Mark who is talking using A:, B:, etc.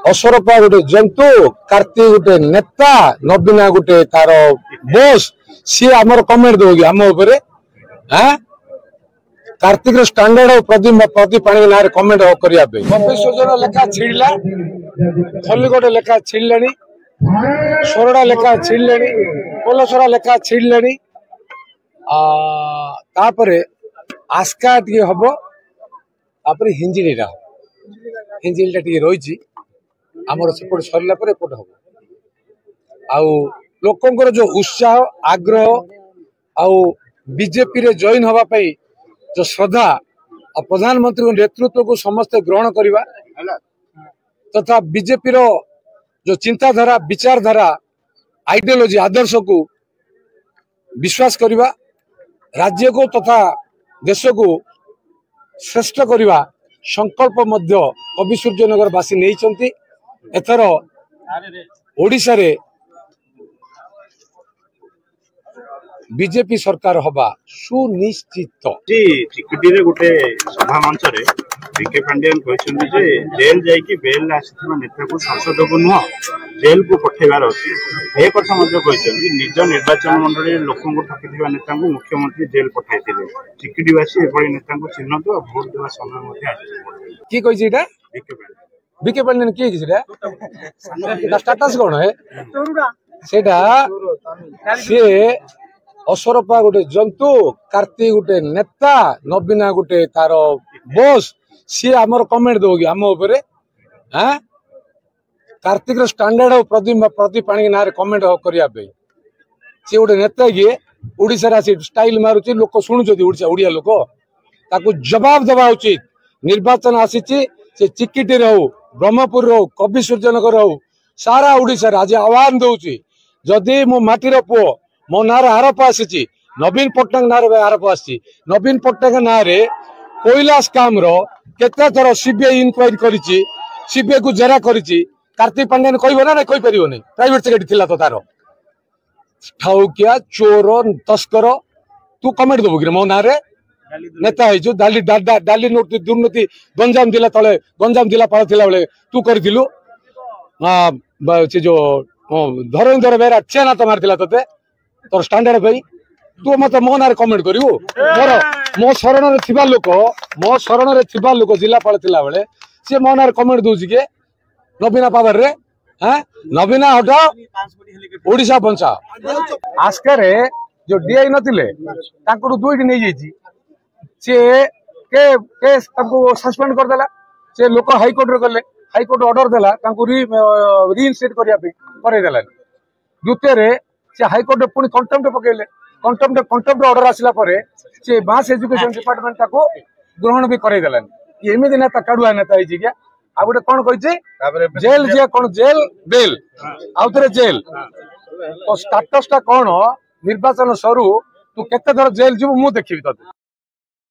A: ଅସରପା ଗୋଟେ ଜନ୍ତୁ, କାର୍ତ୍ତି ଗୋଟେ ନେତା, ନବୀନା ଗୋଟେ ତାର ବସ୍। ସିଏ ଆମର କମେଣ୍ଟ ଦଉ କି ଆମ ଉପରେ? कार्तिक स्टैंडर्ड और प्रदीप पाणी ना कमेंट करने कपिल सूजन लेखा छिड़ला, खलिगोटे लेखा छिड़ले, सोरडा लेखा छिड़ले, पोलसरा लेखा छिड़ले, आस्का टी हम हिंजिलीटा हिंजिलीटा टी रही आमर सेपट सरला एपट हम आउ लोकंर जो उत्साह आग्रह आउ बीजेपी रे जॉइन हवाई जो श्रद्धा और प्रधानमंत्री नेतृत्व को समस्त ग्रहण करवा तथा बीजेपी रो जो चिंताधारा विचारधारा आइडियोलॉजी आदर्श को विश्वास करवा राज्य को तथा देश को श्रेष्ठ करवा संकल्प मध्य कवि सूर्यनगर बासी नहीं एथर ओडिशा रे बीजेपी सरकार हवा सुनिश्चित।
B: चिकिटी रे गोटे सभा मंच रे विके पांडेयन कहछन्ती जे जेल जाई बेल आसीथिबा नेता को संसद को नुह जेल को पठेबार अछि ए कथा मध्ये कहछन्ती निज निर्वाचन मंडली लोकन को ठकिथिबा नेता को मुख्यमंत्री जेल पठाइथिले चिकिटीवासी एभଳି नेता को चिन्हत भोट देवा समय मध्ये आछि
A: की कहछि एटा विके पांडेयन की कहछि स्टेटस कोन है सेटा से असरपा गोटे जंतु, कार्त्तिक गोटे नेता, नबीना गोटे तार बस। सी आमर कमेंट दो कि आम उपरे कार्त्तिक स्टैंडर्ड और प्रदीप पाणी ना कमेंट करने सी गोटे नेता किए ओडिशा स्टाइल मारुच लोक शुणुच्च ओडिया लोक ताकू जवाब देवा उचित। निर्वाचन आसी चिकिटी हो ब्रह्मपुर हो कवि सूर्यनगर हो सारा ओडिशा आज आह्वान दौची जदि मो माटीर पुओ मो नार आरोप आसी नवीन पट्टनायक नार आरोप आसी नवीन पट्टनायक ना कोयला स्काम रो केते थर सीबीआई इनक्वारी करिछि सीबीआई को जेरा करिछि कार्तिक पांडेयन कहबो ना कहि परिबो नै प्राइवेट सेक्रेटरी थिला तो तारो ठाउकिया चोर तस्कर तू कमेंट दबो कि मो नारे नेता है जो डाली डाली नोट दुर्नीति गंजाम जिला तले गंजाम जिला पाल थिला बेले तू करथिलु से जो धरेन्द्र बेरा चेना तो मारथिला तते तोर स्टैंडर्ड भाई तू मत मो ना कमेंट करू मोर मो शरण लोक जिलापाल थिला बेले से मो ना कमेंट दूची के नबीना पावर रे नबीना हटाओ ओडिशा बंचा आस्का रे जो डीआई नथिले तांको दुईटी नै जाईची से के सस्पेंड कर देला से लोक हाईकोर्ट रे गले हाईकोर्ट ऑर्डर देला तांको रीइंस्टेट करिया पे करे देला द्वितीय रे से हाईकोर्ट पुणी कंटेम्प्ट पकेले कंटेम्प्ट ऑर्डर आसला परे से मास एजुकेशन डिपार्टमेंट ताको ग्रहण भी करे देलानी एमिति नेता काडुआ नेता हिची क्या आ गोटे कोन कहिचे जेल जे कोन जेल बेल आउतरे जेल तो स्टेटस ता कोन निर्वाचन सरू तू केते थर जेल जीव मु देखिबी तते।